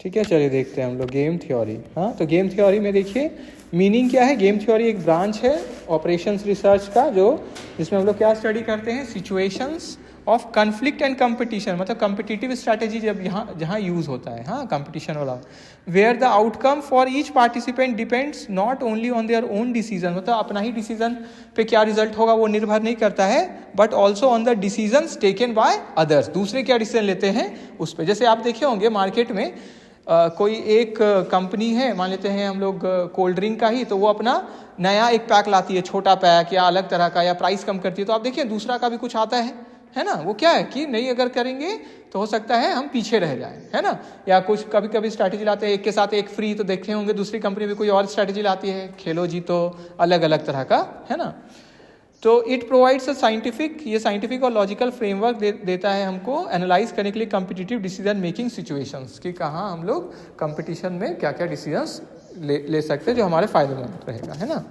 ठीक है, चलिए देखते हैं हम लोग गेम थ्योरी। हाँ, तो गेम थ्योरी में देखिए मीनिंग क्या है। गेम थ्योरी एक ब्रांच है ऑपरेशंस रिसर्च का, जिसमें हम लोग क्या स्टडी करते हैं, situations of conflict and competition, मतलब कंपिटिटिव स्ट्रैटेजी जब जहाँ यूज़ होता है, हाँ, कंपटीशन वाला, where the outcome for each participant depends not only on their own decision, मतलब अपना ही डिसीजन पे क्या रिजल्ट होगा वो निर्भर नहीं करता है, but also on the decisions taken by others, दूसरे क्या डिसीजन लेते हैं उस पर। जैसे आप देखे होंगे मार्केट में कोई एक कंपनी है, मान लेते हैं हम लोग कोल्ड ड्रिंक का ही, तो वो अपना नया एक पैक लाती है, छोटा पैक या अलग तरह का, या प्राइस कम करती है, तो आप देखिए दूसरा का भी कुछ आता है ना, वो क्या है कि नहीं अगर करेंगे तो हो सकता है हम पीछे रह जाएं, है ना। या कुछ कभी कभी स्ट्रैटेजी लाते हैं एक के साथ एक फ्री, तो देखे होंगे दूसरी कंपनी भी कोई और स्ट्रैटेजी लाती है, खेलो जीतो, अलग अलग तरह का, है ना। तो इट प्रोवाइड्स अ साइंटिफिक और लॉजिकल फ्रेमवर्क देता है हमको एनालाइज करने के लिए कॉम्पिटिटिव डिसीजन मेकिंग सिचुएशंस, कि कहाँ हम लोग कंपटीशन में क्या क्या डिसीजंस ले सकते हैं जो हमारे फायदेमंद रहेगा, है ना।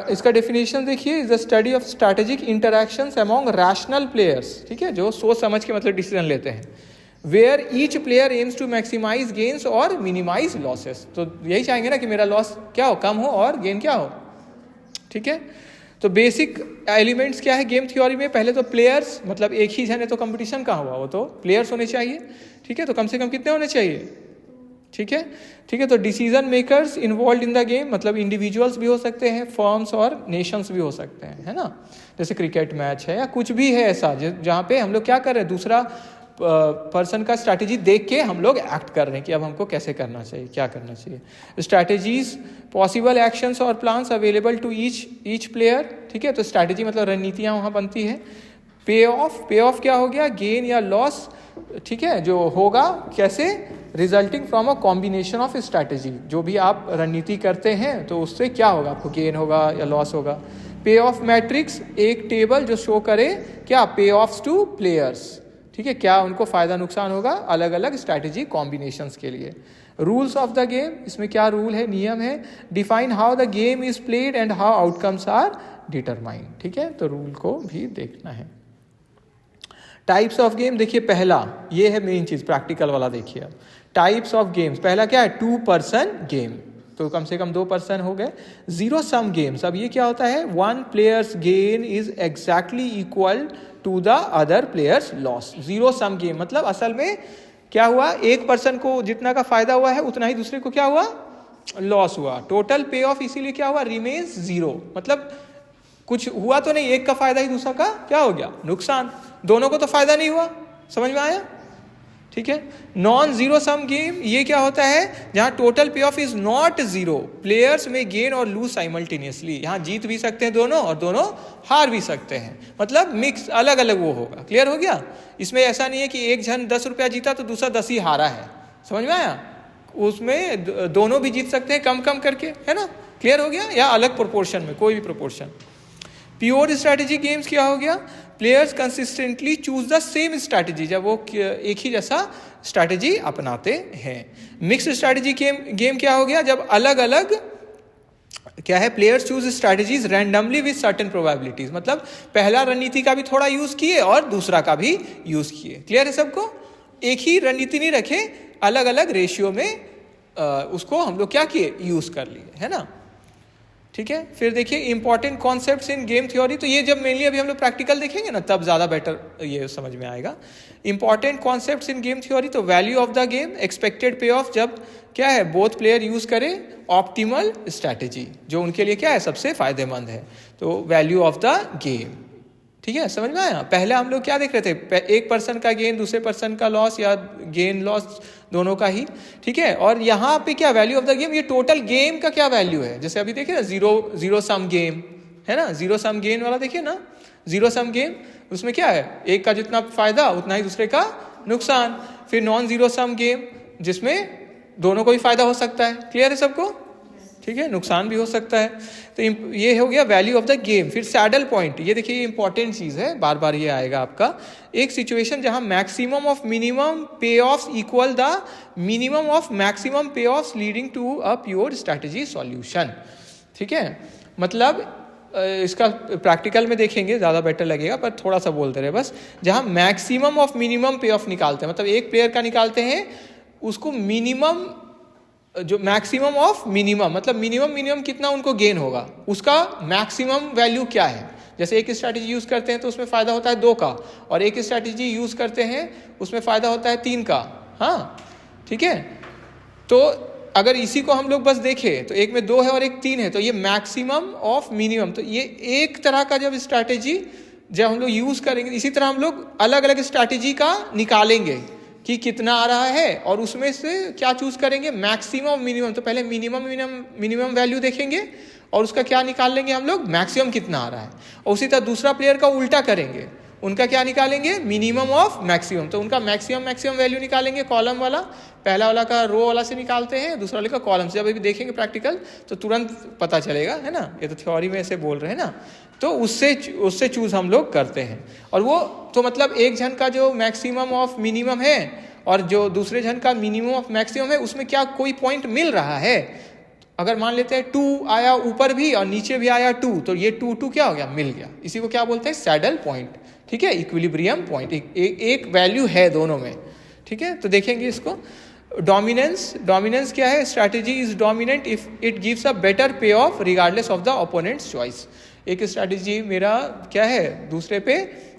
इसका डेफिनेशन देखिए, is the study of strategic interactions among rational players, ठीक है, जो सोच समझ के मतलब डिसीजन लेते हैं, where each player aims to maximise gains और मिनिमाइज लॉसेस। तो यही चाहेंगे ना कि मेरा लॉस क्या हो, कम हो, और गेन क्या हो, ठीक है। तो बेसिक एलिमेंट्स क्या है गेम थ्योरी में, पहले तो प्लेयर्स, मतलब एक ही जन है तो कंपटीशन कहाँ हुआ, वो तो प्लेयर्स होने चाहिए, ठीक है, तो कम से कम कितने होने चाहिए, ठीक है। तो decision makers involve in the game, मतलब इंडिविजुअल्स भी हो सकते हैं, फर्म्स और नेशंस भी हो सकते हैं, है ना। जैसे क्रिकेट मैच है या कुछ भी है ऐसा जहाँ पे हम लोग क्या कर रहे हैं, दूसरा पर्सन का स्ट्रैटेजी देख के हम लोग एक्ट कर रहे हैं कि अब हमको कैसे करना चाहिए, क्या करना चाहिए। स्ट्रैटेजीज, पॉसिबल एक्शंस और plans available to each player, ठीक है। तो स्ट्रैटेजी मतलब रणनीतियाँ वहाँ बनती है। पे ऑफ क्या हो गया, गेन या लॉस, ठीक है, जो होगा कैसे, resulting from a combination of strategy, जो भी आप रणनीति करते हैं तो उससे क्या होगा, आपको गेन होगा या लॉस होगा। पे ऑफ मैट्रिक्स, एक टेबल जो शो करे क्या, पे ऑफ्स टू प्लेयर्स, ठीक है, क्या उनको फायदा नुकसान होगा अलग अलग स्ट्रैटेजी कॉम्बिनेशंस के लिए। रूल्स ऑफ द गेम, इसमें क्या रूल है, नियम है। Define how the game is played and how outcomes are determined, ठीक है, तो रूल को भी देखना है। टाइप्स ऑफ गेम देखिए, पहला ये है मेन चीज, प्रैक्टिकल वाला देखिए। अब टाइप्स ऑफ गेम्स, पहला क्या है, 2 पर्सन गेम, तो कम से कम 2 पर्सन हो गए। जीरो सम गेम्स, अब ये क्या होता है, 1 player's gain is exactly equal to the other player's loss. Zero sum game मतलब असल में क्या हुआ, एक पर्सन को जितना का फायदा हुआ है उतना ही दूसरे को क्या हुआ, लॉस हुआ। टोटल पे ऑफ इसीलिए क्या हुआ, रिमेन्स जीरो, मतलब कुछ हुआ तो नहीं, एक का फायदा ही दूसरा का क्या हो गया, नुकसान, दोनों को तो फायदा नहीं हुआ, समझ में आया, ठीक है। नॉन जीरो सम गेम, ये क्या होता है, जहां टोटल पे of is not zero, players में गेन और लूज साइमल्टेनियसली, यहां जीत भी सकते हैं दोनों और दोनों हार भी सकते हैं, मतलब मिक्स अलग अलग वो होगा। क्लियर हो गया, इसमें ऐसा नहीं है कि एक जन 10 रुपया जीता तो दूसरा 10 ही हारा है, समझ में आया, उसमें दोनों भी जीत सकते हैं कम कम करके, है ना। क्लियर हो गया, या अलग प्रोपोर्शन में, कोई भी प्रोपोर्शन। प्योर स्ट्रैटेजी गेम्स क्या हो गया, players consistently choose the same strategy, जब वो एक ही जैसा स्ट्रैटेजी अपनाते हैं। मिक्स स्ट्रैटेजी गेम क्या हो गया, जब अलग अलग क्या है, players choose strategies randomly with certain probabilities, मतलब पहला रणनीति का भी थोड़ा यूज किए और दूसरा का भी यूज किए। क्लियर है सबको, एक ही रणनीति नहीं रखे, अलग अलग रेशियो में उसको हम लोग क्या किए, यूज कर लिए, है ना, ठीक है। फिर देखिए important concepts in game theory, तो ये जब मेनली अभी हम लोग प्रैक्टिकल देखेंगे ना तब ज़्यादा बेटर ये समझ में आएगा। Important concepts in game theory, तो value of the game, expected payoff, जब क्या है बोथ प्लेयर यूज करे ऑप्टिमल स्ट्रैटेजी, जो उनके लिए क्या है सबसे फायदेमंद है, तो वैल्यू ऑफ द गेम, ठीक है, समझ में आया। पहले हम लोग क्या देख रहे थे, एक पर्सन का गेन, दूसरे पर्सन का लॉस, या गेन लॉस दोनों का ही, ठीक है। और यहाँ पे क्या वैल्यू ऑफ द गेम, ये टोटल गेम का क्या वैल्यू है, जैसे अभी देखिए ना जीरो सम गेम है ना, जीरो सम गेन वाला देखिए ना, जीरो सम गेम उसमें क्या है, एक का जितना फायदा उतना ही दूसरे का नुकसान। फिर नॉन जीरो सम गेम, जिसमें दोनों को ही फायदा हो सकता है। क्लियर है सबको, ठीक है, नुकसान भी हो सकता है। तो ये हो गया वैल्यू ऑफ द गेम। फिर सैडल पॉइंट, ये देखिए ये इंपॉर्टेंट चीज है, बार बार ये आएगा आपका, एक सिचुएशन जहां maximum of minimum payoffs equal the minimum of maximum payoffs leading to a pure strategy solution, ठीक है। मतलब इसका प्रैक्टिकल में देखेंगे ज़्यादा बेटर लगेगा, पर थोड़ा सा बोलते रहे बस। जहां मैक्सिमम ऑफ मिनिमम पे ऑफ निकालते हैं, मतलब एक प्लेयर का निकालते हैं उसको मिनिमम, जो मैक्सिमम ऑफ मिनिमम, मतलब मिनिमम कितना उनको गेन होगा, उसका मैक्सिमम वैल्यू क्या है। जैसे एक स्ट्रैटेजी यूज करते हैं तो उसमें फायदा होता है 2 का, और एक स्ट्रैटेजी यूज करते हैं उसमें फायदा होता है 3 का। हाँ ठीक है, तो अगर इसी को हम लोग बस देखें तो एक में 2 है और एक 3 है, तो ये मैक्सिमम ऑफ मिनिमम। तो ये एक तरह का जब स्ट्रैटेजी जब हम लोग यूज करेंगे, इसी तरह हम लोग अलग अलग स्ट्रैटेजी का निकालेंगे कि कितना आ रहा है, और उसमें से क्या चूज करेंगे, मैक्सिमम मिनिमम। तो पहले मिनिमम वैल्यू देखेंगे और उसका क्या निकाल लेंगे हम लोग, मैक्सिमम कितना आ रहा है। और उसी तरह दूसरा प्लेयर का उल्टा करेंगे, उनका क्या निकालेंगे, मिनिमम ऑफ मैक्सिमम। तो उनका मैक्सिमम वैल्यू निकालेंगे, कॉलम वाला, पहला वाला का रो वाला से निकालते हैं, दूसरा वाले का कॉलम से। जब अभी देखेंगे प्रैक्टिकल तो तुरंत पता चलेगा, है ना, ये तो थ्योरी में ऐसे बोल रहे हैं ना। तो उससे चूज हम लोग करते हैं, और वो तो मतलब एक जन का जो मैक्सिमम ऑफ मिनिमम है और जो दूसरे जन का मिनिमम ऑफ मैक्सिमम है, उसमें क्या कोई पॉइंट मिल रहा है। अगर मान लेते हैं 2 आया ऊपर भी और नीचे भी आया 2, तो ये 2 क्या हो गया, मिल गया। इसी को क्या बोलते हैं, सैडल पॉइंट। ठीक है, इक्विलिब्रियम पॉइंट, एक वैल्यू है दोनों में। ठीक है, तो देखेंगे इसको। डोमिनेंस क्या है, strategy is dominant if it gives a better payoff regardless of the opponents choice. एक स्ट्रैटेजी मेरा क्या है, दूसरे पे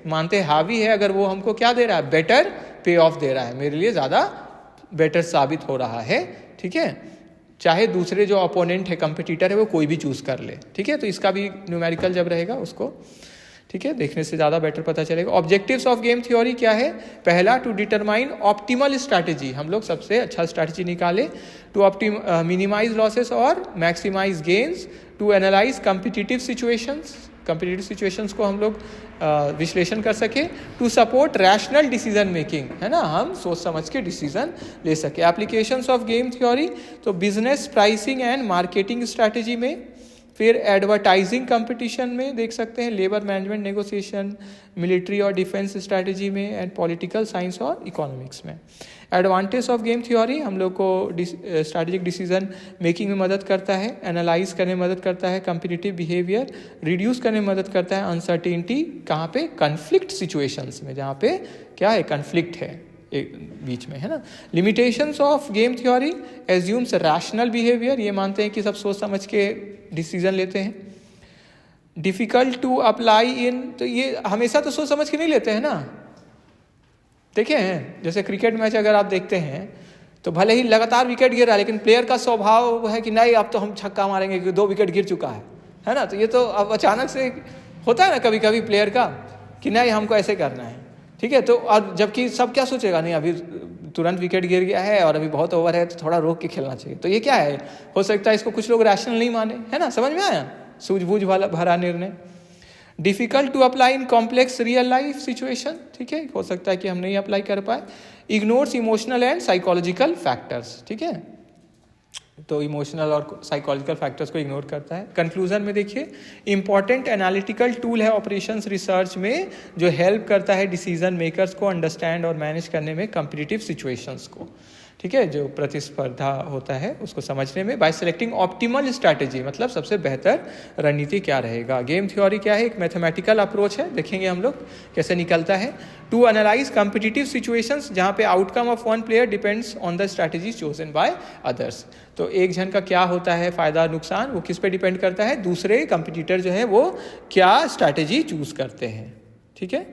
मानते हावी है, अगर वो हमको क्या दे रहा है, बेटर पे ऑफ दे रहा है, मेरे लिए ज़्यादा बेटर साबित हो रहा है। ठीक है, चाहे दूसरे जो अपोनेंट है, कंपटीटर है, वो कोई भी चूज कर ले। ठीक है, तो इसका भी न्यूमेरिकल जब रहेगा उसको, ठीक है, देखने से ज़्यादा बेटर पता चलेगा। ऑब्जेक्टिव्स ऑफ गेम थ्योरी क्या है, पहला टू डिटरमाइन ऑप्टिमल स्ट्रैटेजी, हम लोग सबसे अच्छा स्ट्रैटेजी निकाले, टू मिनिमाइज लॉसेस और maximise gains, to analyse competitive situations को हम लोग विश्लेषण कर सके, to support rational decision making, है ना, हम सोच समझ के डिसीजन ले सके। एप्लीकेशंस ऑफ गेम थ्योरी, तो business, pricing and marketing strategy में, फिर एडवर्टाइजिंग कंपटीशन में देख सकते हैं, लेबर मैनेजमेंट नेगोशिएशन, मिलिट्री और डिफेंस स्ट्रैटेजी में, एंड पॉलिटिकल साइंस और इकोनॉमिक्स में। एडवांटेज ऑफ गेम थ्योरी हम लोग को स्ट्रैटेजिक डिसीजन मेकिंग में मदद करता है, एनालाइज करने में मदद करता है, कम्पिटिटिव बिहेवियर रिड्यूस करने में मदद करता है, अनसर्टेनिटी कहाँ पे, कन्फ्लिक्ट सिचुएशंस में, जहाँ पे क्या है, कन्फ्लिक्ट है एक बीच में, है ना। Limitations of game theory, assumes rational behaviour, ये मानते हैं कि सब सोच समझ के डिसीजन लेते हैं। डिफिकल्ट टू अप्लाई इन, तो ये हमेशा तो सोच समझ के नहीं लेते हैं ना। देखे हैं, जैसे क्रिकेट मैच अगर आप देखते हैं तो भले ही लगातार विकेट गिर रहा है, लेकिन प्लेयर का स्वभाव है कि नहीं अब तो हम छक्का मारेंगे क्योंकि 2 विकेट गिर चुका है ना। तो ये तो अब अचानक से होता है ना कभी कभी प्लेयर का कि नहीं हमको ऐसे करना है। ठीक है, तो और जबकि सब क्या सोचेगा, नहीं अभी तुरंत विकेट गिर गया है और अभी बहुत ओवर है तो थोड़ा रोक के खेलना चाहिए। तो ये क्या है, हो सकता है इसको कुछ लोग रैशनल नहीं माने, है ना, समझ में आया, सूझबूझ वाला भरा निर्णय। Difficult to apply in complex real life situation, ठीक है, हो सकता है कि हम नहीं अप्लाई कर पाए। Ignores emotional and psychological factors, ठीक है, तो इमोशनल और साइकोलॉजिकल फैक्टर्स को इग्नोर करता है। कंक्लूजन में देखिए, इंपॉर्टेंट एनालिटिकल टूल है ऑपरेशंस रिसर्च में, जो हेल्प करता है डिसीजन मेकर्स को अंडरस्टैंड और मैनेज करने में कम्पिटिटिव सिचुएशंस को। ठीक है, जो प्रतिस्पर्धा होता है उसको समझने में, बाय सिलेक्टिंग ऑप्टिमल स्ट्रैटेजी, मतलब सबसे बेहतर रणनीति क्या रहेगा। गेम थ्योरी क्या है, एक मैथमेटिकल अप्रोच है, देखेंगे हम लोग कैसे निकलता है। टू एनालाइज कम्पिटिटिव सिचुएशंस, जहाँ पे outcome of one player depends on the strategy chosen by others. तो एक जन का क्या होता है फायदा नुकसान, वो किस पे डिपेंड करता है, दूसरे कंपिटिटर जो है वो क्या स्ट्रैटेजी चूज करते हैं। ठीक है।